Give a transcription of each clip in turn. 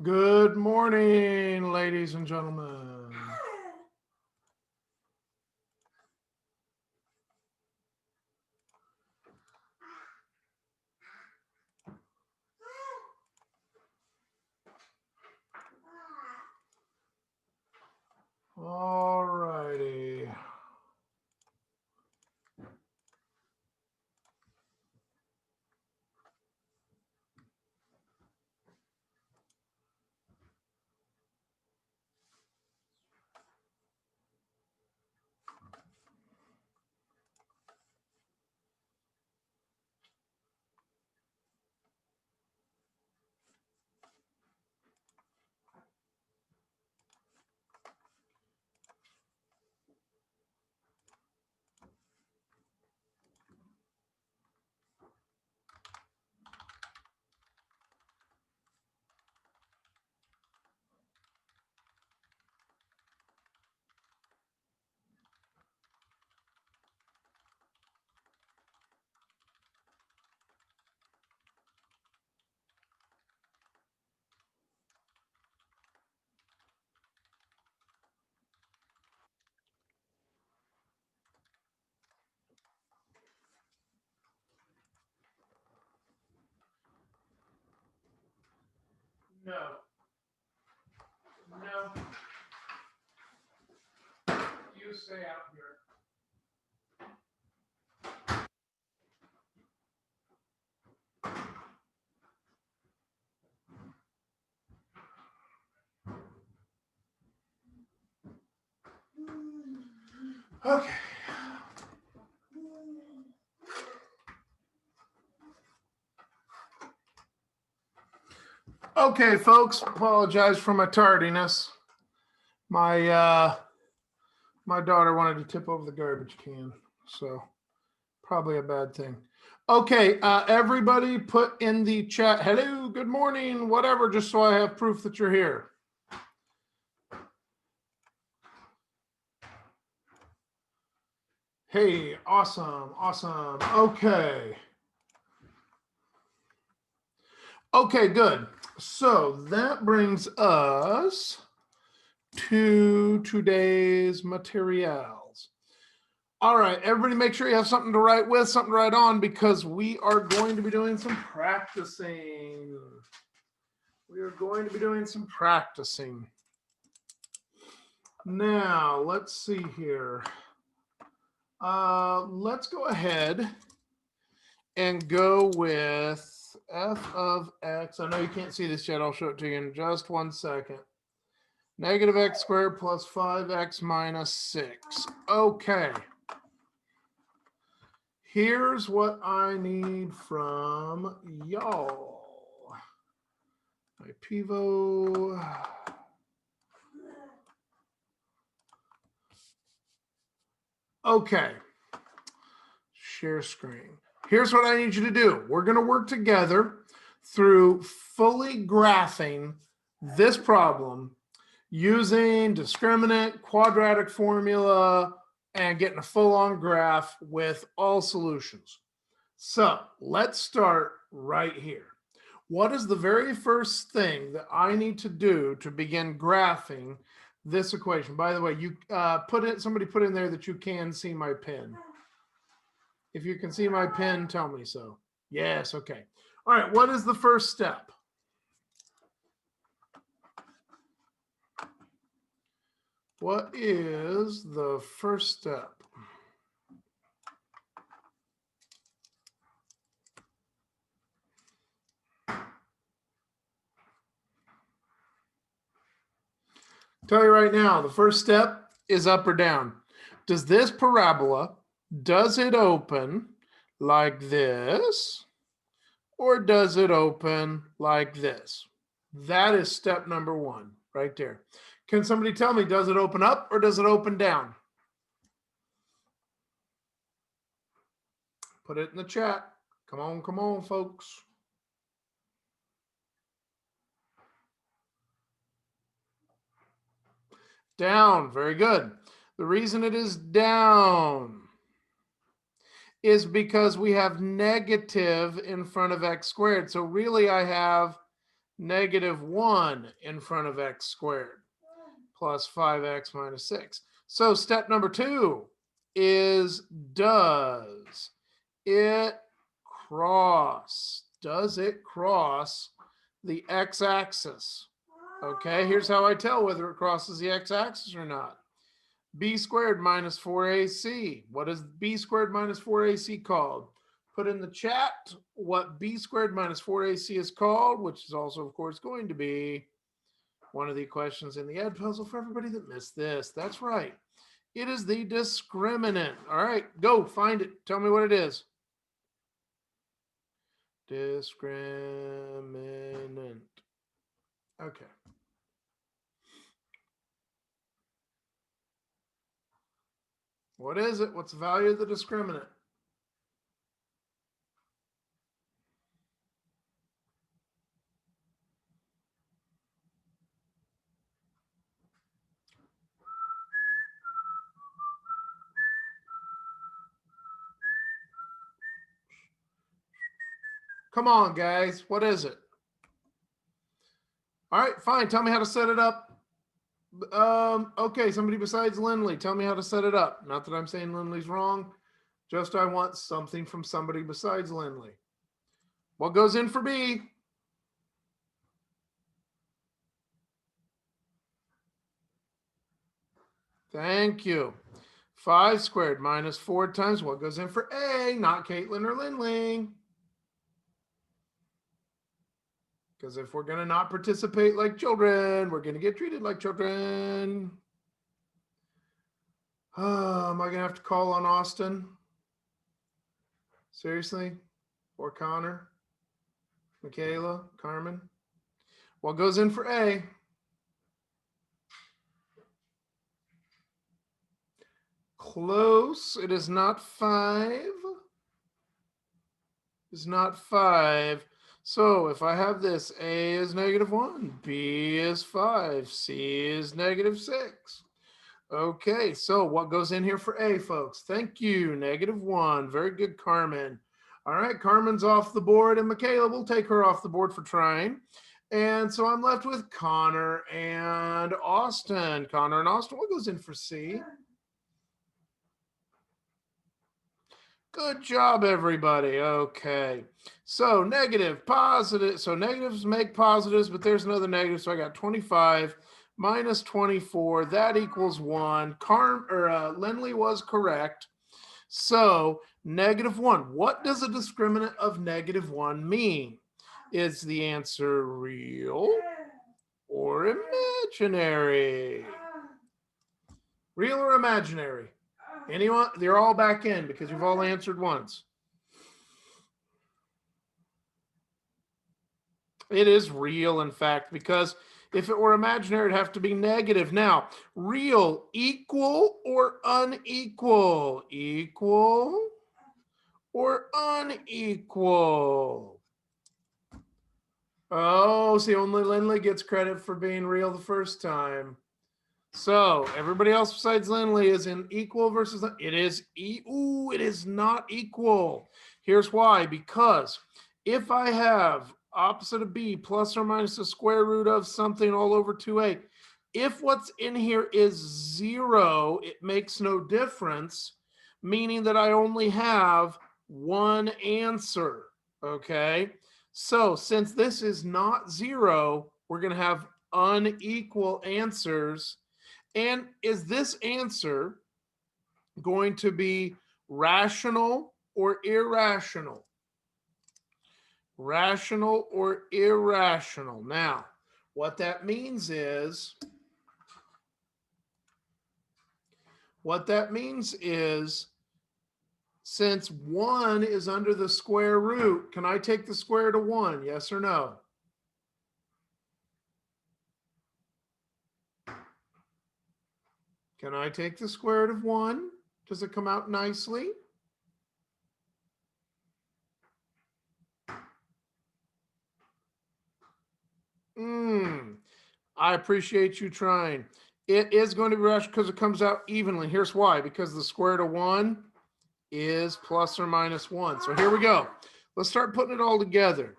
Good morning, ladies and gentlemen. All righty. No. No. You stay out here. Okay. Okay, folks. Apologize for my tardiness. My daughter wanted to tip over the garbage can, so probably a bad thing. Okay, everybody put in the chat, hello, good morning, whatever, just so I have proof that you're here. Hey, awesome. Okay. Okay, good. So that brings us to today's materials. All right, everybody make sure you have something to write with, something to write on, because we are going to be doing some practicing. Now, let's see here. Let's go ahead and go with f of x. I know you can't see this yet. I'll show it to you in just 1 second. Negative x squared plus 5x minus 6. Okay. Here's what I need from y'all. My Pivo. Okay. Share screen. Here's what I need you to do. We're going to work together through fully graphing this problem using discriminant, quadratic formula, and getting a full-on graph with all solutions. So let's start right here. What is the very first thing that I need to do to begin graphing this equation? By the way, you somebody put in there that you can see my pen. If you can see my pen, tell me so. Yes, okay. All right, what is the first step? What is the first step? Tell you right now, the first step is up or down. Does this parabola, does it open like this, or does it open like this? That is step number 1 right there. Can somebody tell me, does it open up or does it open down? Put it in the chat. Come on, folks. Down, very good. The reason it is down is because we have negative in front of x squared. So really I have -1 in front of x squared plus 5x minus 6. So step number 2 is, does it cross the x-axis? Okay, here's how I tell whether it crosses the x-axis or not. B squared minus 4ac. What is b squared minus 4ac called? Put in the chat what b squared minus 4ac is called, which is also, of course, going to be one of the questions in the ed puzzle for everybody that missed this. That's right. It is the discriminant. All right, go find it. Tell me what it is. Discriminant. Okay. What is it? What's the value of the discriminant? Come on, guys. What is it? All right, fine. Tell me how to set it up. Okay, somebody besides Lindley, tell me how to set it up. Not that I'm saying Lindley's wrong, just I want something from somebody besides Lindley. What goes in for B? Thank you. 5 squared minus 4 times what goes in for A? Not Caitlin or Lindley. Because if we're going to not participate like children, we're going to get treated like children. Am I going to have to call on Austin? Seriously? Or Connor? Michaela? Carmen? What goes in for A? Close. It is not 5. It's not 5. So if I have this, A is -1, B is 5, C is -6. Okay, so what goes in here for A, folks? Thank you, -1. Very good, Carmen. All right, Carmen's off the board, and Michaela, will take her off the board for trying. And so I'm left with Connor and Austin. Connor and Austin, what goes in for C? Good job, everybody. Okay. So negative, positive. So negatives make positives, but there's another negative. So I got 25 minus 24. That equals 1. Lindley was correct. So -1. What does a discriminant of -1 mean? Is the answer real or imaginary? Real or imaginary? Anyone? They're all back in because you've all answered once. It is real, in fact, because if it were imaginary, it'd have to be negative. Now, real, equal or unequal? Equal or unequal? Oh, see, only Lindley gets credit for being real the first time. So everybody else besides Lindley is in equal versus, it is, it is not equal. Here's why, because if I have opposite of B plus or minus the square root of something all over 2A, if what's in here is 0, it makes no difference, meaning that I only have one answer, okay? So since this is not 0, we're going to have unequal answers. And is this answer going to be rational or irrational? Rational or irrational? Now, what that means is, since 1 is under the square root, can I take the square root of 1? Yes or no? Can I take the square root of 1? Does it come out nicely? I appreciate you trying. It is going to be rational because it comes out evenly. Here's why. Because the square root of 1 is plus or minus 1. So here we go. Let's start putting it all together.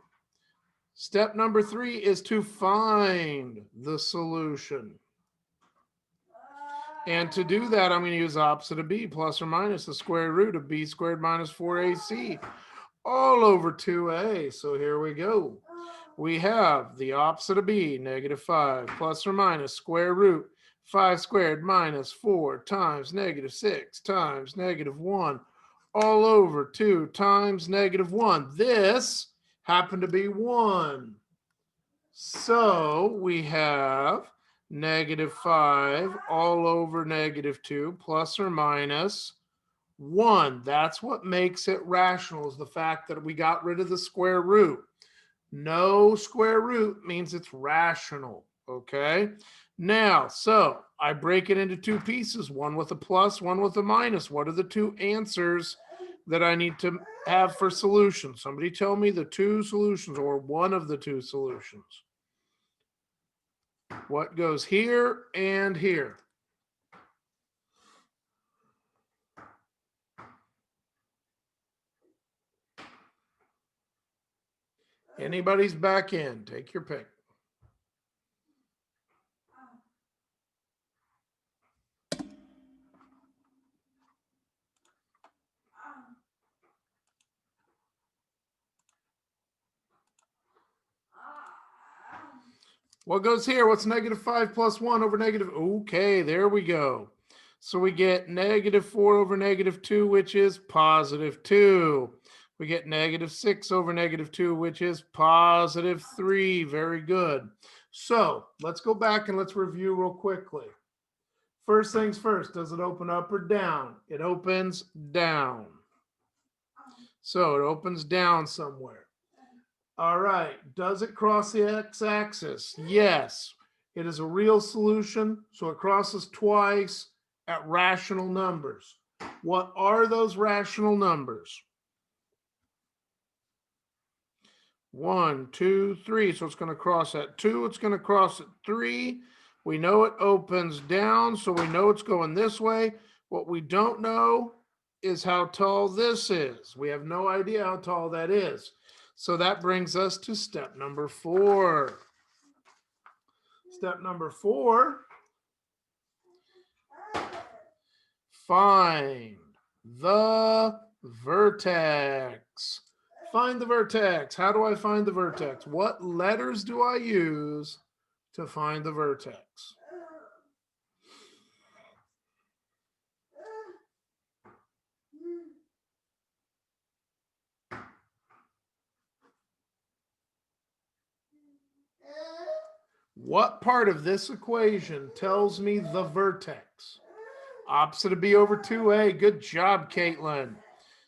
Step number 3 is to find the solution. And to do that, I'm going to use opposite of b, plus or minus the square root of b squared minus 4ac all over 2a. So here we go. We have the opposite of b, negative 5, plus or minus square root 5 squared minus 4 times negative 6 times negative 1 all over 2 times negative 1. This happened to be 1. So we have negative 5 all over negative 2 plus or minus 1. That's what makes it rational, is the fact that we got rid of the square root. No square root means it's rational, okay? Now, so I break it into 2 pieces, one with a plus, one with a minus. What are the 2 answers that I need to have for solutions? Somebody tell me the 2 solutions or one of the 2 solutions. What goes here and here? Anybody's back in. Take your pick. What goes here? What's negative 5 plus 1 over negative? Okay, there we go. So we get negative 4 over negative 2, which is positive 2. We get negative 6 over negative 2, which is positive 3. Very good. So let's go back and let's review real quickly. First things first, does it open up or down? It opens down. So it opens down somewhere. All right, does it cross the x-axis? Yes, it is a real solution, so it crosses twice at rational numbers. What are those rational numbers? 1, 2, 3. So it's going to cross at 2. It's going to cross at 3. We know it opens down, so we know it's going this way. What we don't know is how tall this is. We have no idea how tall that is. So that brings us to step number 4. Step number 4, find the vertex. Find the vertex. How do I find the vertex? What letters do I use to find the vertex? What part of this equation tells me the vertex? Opposite of b over 2a. Good job, Caitlin.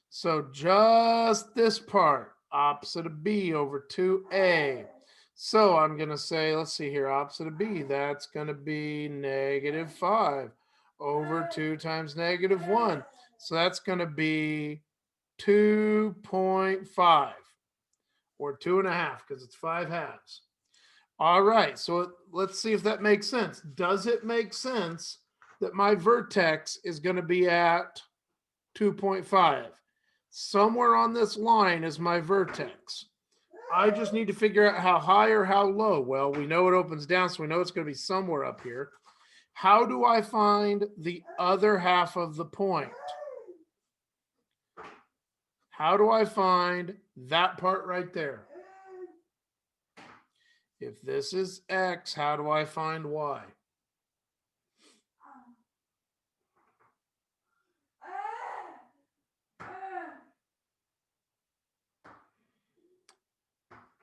So just this part, opposite of b over 2a. So I'm going to say, let's see here, opposite of b, that's going to be negative 5 over 2 times negative 1. So that's going to be 2.5 or 2.5 because it's 5 halves. All right, so let's see if that makes sense. Does it make sense that my vertex is going to be at 2.5? Somewhere on this line is my vertex. I just need to figure out how high or how low. Well, we know it opens down, so we know it's going to be somewhere up here. How do I find the other half of the point? How do I find that part right there? If this is x, how do I find y?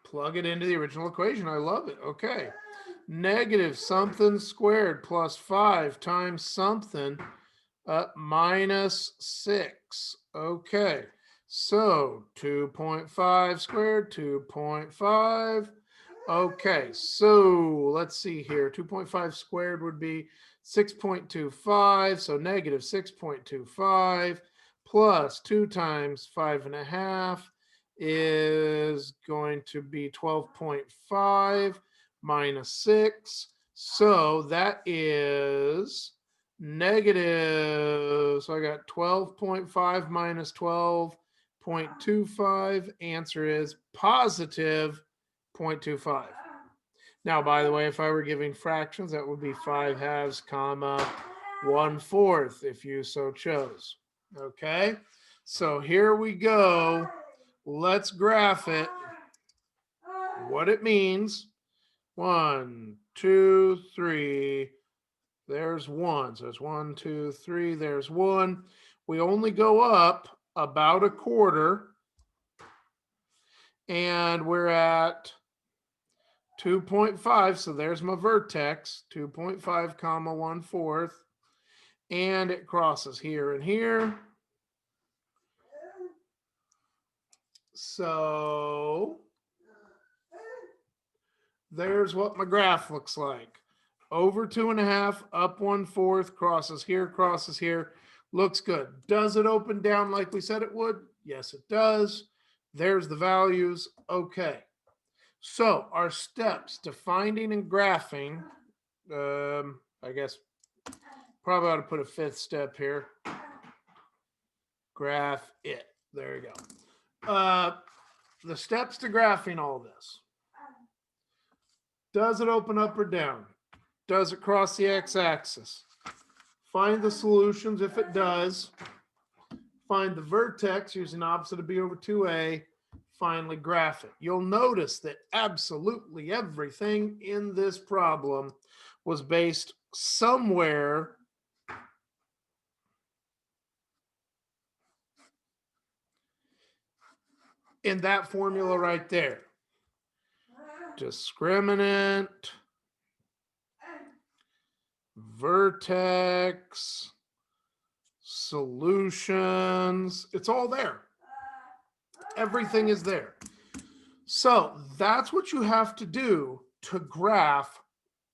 Plug it into the original equation. I love it. Okay. Negative something squared plus 5 times something minus 6. Okay. So 2.5 squared, 2.5. Okay, so let's see here. 2.5 squared would be 6.25. So negative 6.25 plus 2 times 5.5 is going to be 12.5 minus 6. So that is negative. So I got 12.5 minus 12.25. Answer is positive 0.25. Now, by the way, if I were giving fractions, that would be 5/2, comma, 1/4 if you so chose. Okay, so here we go. Let's graph it. What it means. 1, 2, 3. There's 1. So it's 1, 2, 3. There's 1. We only go up about 1/4. And we're at 2.5. So there's my vertex. 2.5, comma, 1/4. And it crosses here and here. So there's what my graph looks like. Over 2.5, up 1/4, crosses here. Looks good. Does it open down like we said it would? Yes, it does. There's the values. Okay. So our steps to finding and graphing, I guess probably ought to put a 5th step here. Graph it. There you go. The steps to graphing all this. Does it open up or down? Does it cross the x-axis? Find the solutions if it does. Find the vertex using opposite of b over 2a. Finally graph it. You'll notice that absolutely everything in this problem was based somewhere in that formula right there. Discriminant, vertex, solutions. It's all there. Everything is there. So that's what you have to do to graph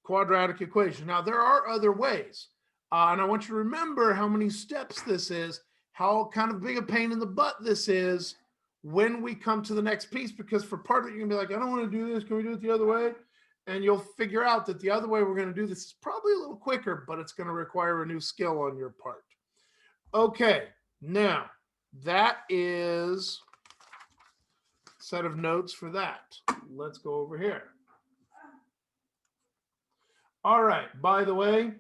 quadratic equation. Now, there are other ways. And I want you to remember how many steps this is, how kind of big a pain in the butt this is when we come to the next piece, because for part of it, you're gonna be like, I don't want to do this. Can we do it the other way? And you'll figure out that the other way we're going to do this is probably a little quicker, but it's going to require a new skill on your part. Okay, now that is a set of notes for that. Let's go over here. All right, by the way,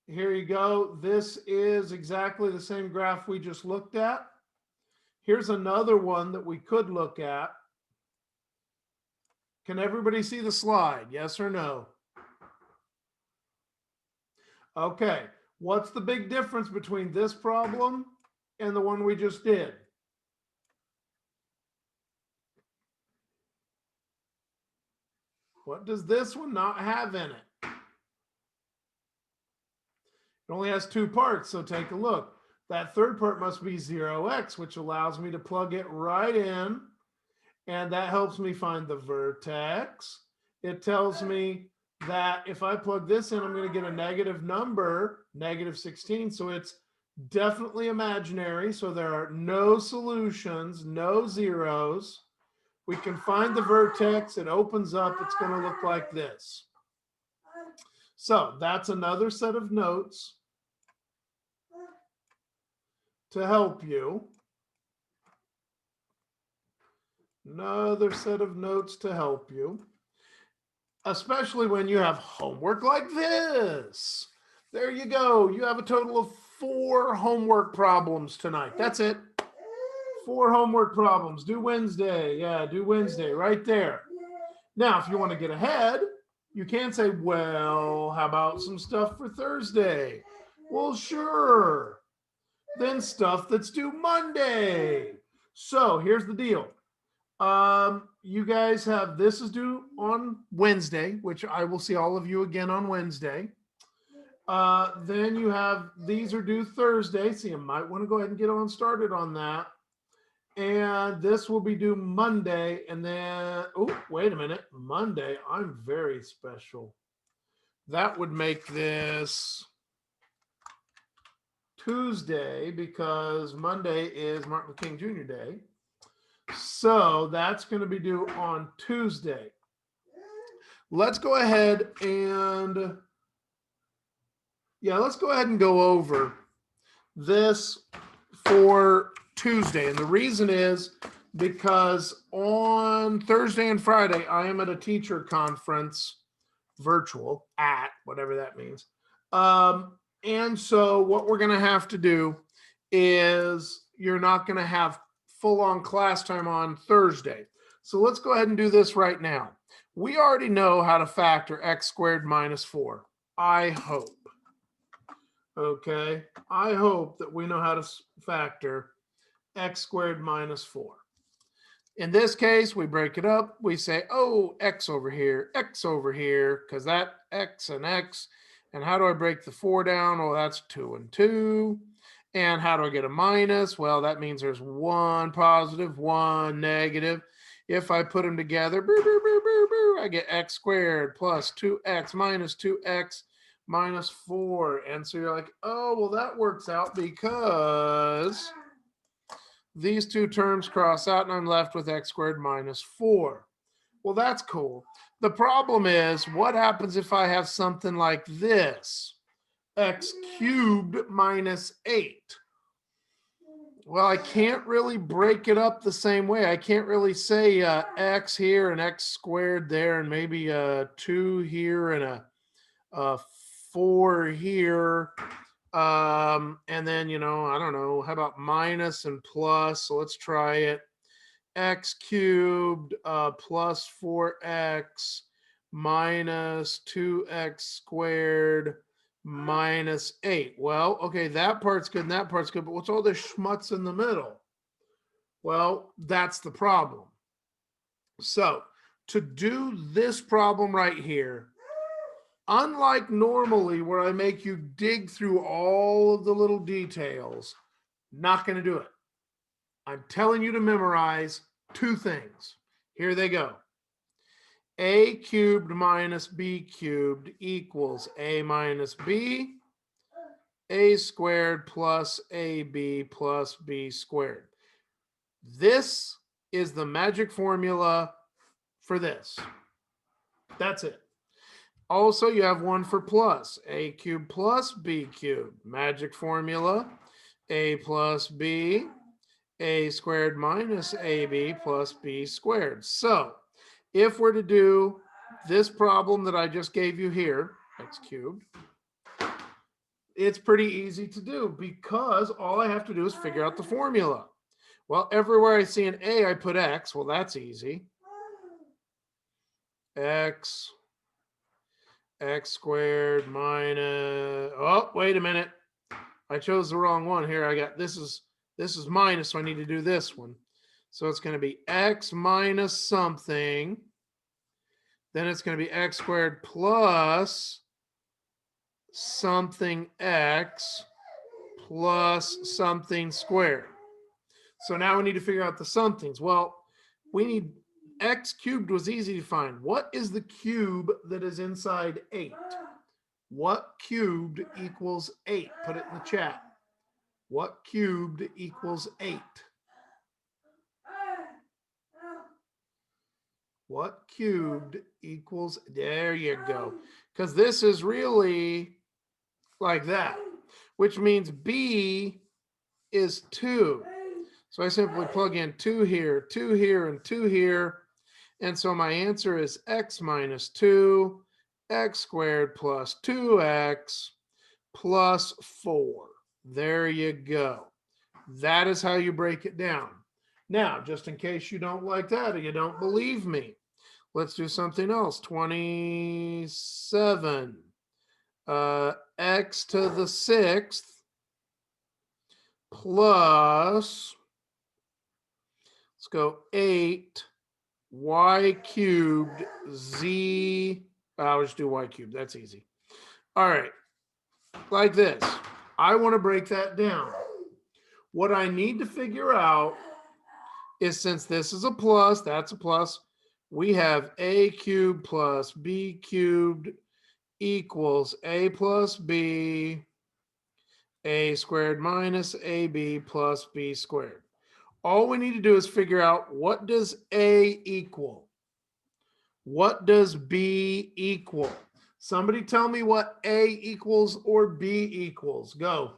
here you go. This is exactly the same graph we just looked at. Here's another one that we could look at. Can everybody see the slide? Yes or no? Okay. What's the big difference between this problem and the one we just did? What does this one not have in it? It only has 2 parts, so take a look. That third part must be 0x, which allows me to plug it right in. And that helps me find the vertex. It tells me that if I plug this in, I'm going to get a negative number, -16. So it's definitely imaginary. So there are no solutions, no zeros. We can find the vertex. It opens up. It's going to look like this. So that's another set of notes to help you. Another set of notes to help you, especially when you have homework like this. There you go. You have a total of 4 homework problems tonight. That's it. 4 homework problems. Do Wednesday. Yeah, do Wednesday right there. Now, if you want to get ahead, you can say, well, how about some stuff for Thursday? Well, sure. Then stuff that's due Monday. So here's the deal. You guys have, this is due on Wednesday, which I will see all of you again on Wednesday. Then you have, these are due Thursday, so you might want to go ahead and get on started on that. And this will be due Monday. And then, oh, wait a minute, Monday, I'm very special. That would make this Tuesday because Monday is Martin Luther King Jr. Day. So that's going to be due on Tuesday. Let's go ahead and, let's go ahead and go over this for Tuesday. And the reason is because on Thursday and Friday, I am at a teacher conference, virtual, at whatever that means. And so what we're going to have to do is you're not going to have full-on class time on Thursday. So let's go ahead and do this right now. We already know how to factor x squared minus 4. I hope. Okay, I hope that we know how to factor x squared minus 4. In this case, we break it up. We say, oh, x over here, because that x and x. And how do I break the 4 down? Oh, that's 2 and 2. And how do I get a minus? Well, that means there's one positive, one negative. If I put them together, I get x squared plus 2x minus 2x minus 4. And so you're like, oh, well, that works out because these two terms cross out and I'm left with x squared minus 4. Well, that's cool. The problem is, what happens if I have something like this? X cubed minus 8. Well, I can't really break it up the same way. I can't really say x here and x squared there and maybe a 2 here and a 4 here. And then, I don't know, how about minus and plus? So let's try it. X cubed plus 4x minus 2x squared minus 8. Well, okay, that part's good and that part's good, but what's all this schmutz in the middle? Well, that's the problem. So to do this problem right here, unlike normally where I make you dig through all of the little details, not going to do it. I'm telling you to memorize 2 things. Here they go. A cubed minus b cubed equals a minus b, a squared plus ab plus b squared. This is the magic formula for this. That's it. Also, you have one for plus. A cubed plus b cubed. Magic formula. A plus b. A squared minus ab plus b squared. So, if we're to do this problem that I just gave you here, x cubed, it's pretty easy to do because all I have to do is figure out the formula. Well, everywhere I see an a, I put x. Well, that's easy. X squared minus, oh, wait a minute. I chose the wrong one here. I got, this is minus, so I need to do this one. So it's going to be x minus something. Then it's going to be x squared plus something x plus something squared. So now we need to figure out the somethings. Well, we need x cubed was easy to find. What is the cube that is inside 8? What cubed equals 8? Put it in the chat. What cubed equals 8? What cubed equals, there you go. Because this is really like that, which means b is 2. So I simply plug in 2 here, 2 here, and 2 here. And so my answer is x minus 2, x squared plus 2x plus 4. There you go. That is how you break it down. Now, just in case you don't like that or you don't believe me, let's do something else. 27 x to the 6th plus, let's go 8 y cubed z, I'll just do y cubed, that's easy. All right, like this. I want to break that down. What I need to figure out is, since this is a plus, that's a plus, we have a cubed plus b cubed equals a plus b, a squared minus ab plus b squared. All we need to do is figure out, what does a equal? What does b equal? Somebody tell me what a equals or b equals. Go.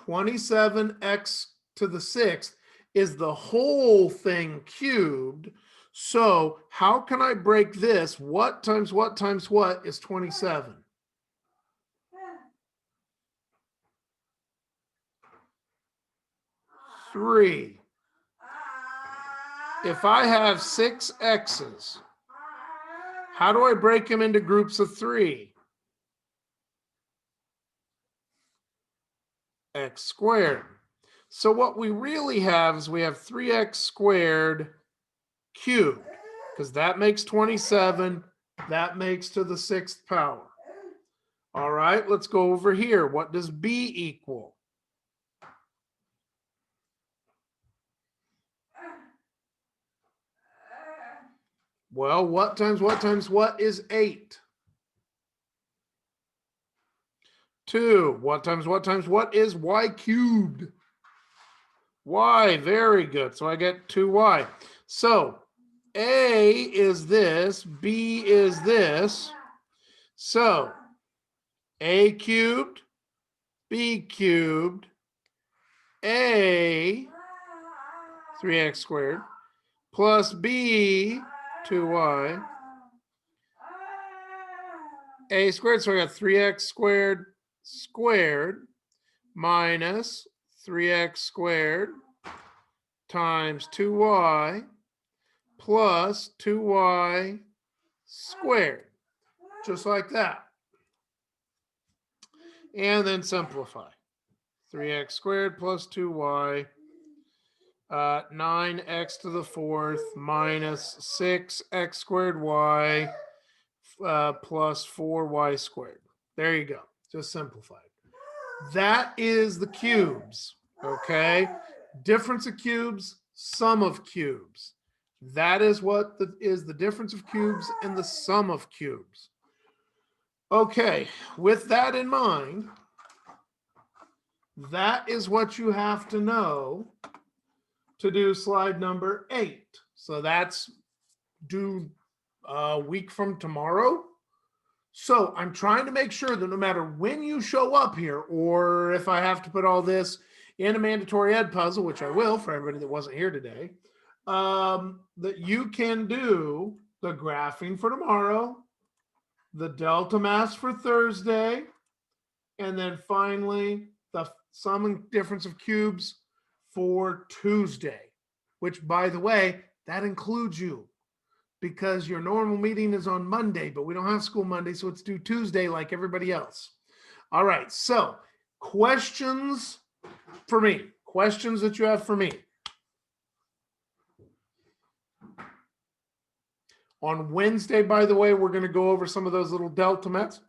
27x to the 6th is the whole thing cubed. So how can I break this? What times what times what is 27? Three. If I have 6 x's, how do I break them into groups of 3? X squared. So what we really have is we have 3x squared cubed, because that makes 27. That makes to the 6th power. All right, let's go over here. What does b equal? Well, what times what is 8? 2. What times what is y cubed? Y, very good. So I get 2y. So A is this, B is this. So A cubed, B cubed, A, 3x squared, plus B, 2y, A squared. So I got 3x squared squared minus 3x squared times 2y plus 2y squared, just like that. And then simplify. 3x squared plus 2y, 9x to the 4th minus 6x squared y plus 4y squared. There you go. Just simplified. That is the cubes, okay? Difference of cubes, sum of cubes. That is what is the difference of cubes and the sum of cubes. Okay, with that in mind, that is what you have to know to do slide number 8. So that's due a week from tomorrow. So I'm trying to make sure that no matter when you show up here, or if I have to put all this in a mandatory ed puzzle, which I will for everybody that wasn't here today, that you can do the graphing for tomorrow, the delta mass for Thursday, and then finally the sum and difference of cubes for Tuesday, which, by the way, that includes you, because your normal meeting is on Monday, but we don't have school Monday, so it's due Tuesday like everybody else. All right, so questions for me, questions that you have for me. On Wednesday, by the way, we're going to go over some of those little delta mets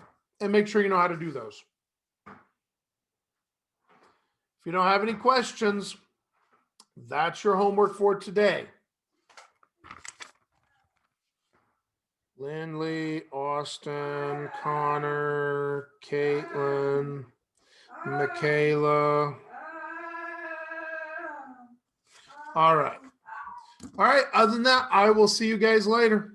and make sure you know how to do those. If you don't have any questions, that's your homework for today. Lindley, Austin, Connor, Caitlin, Michaela. All right. All right. Other than that, I will see you guys later.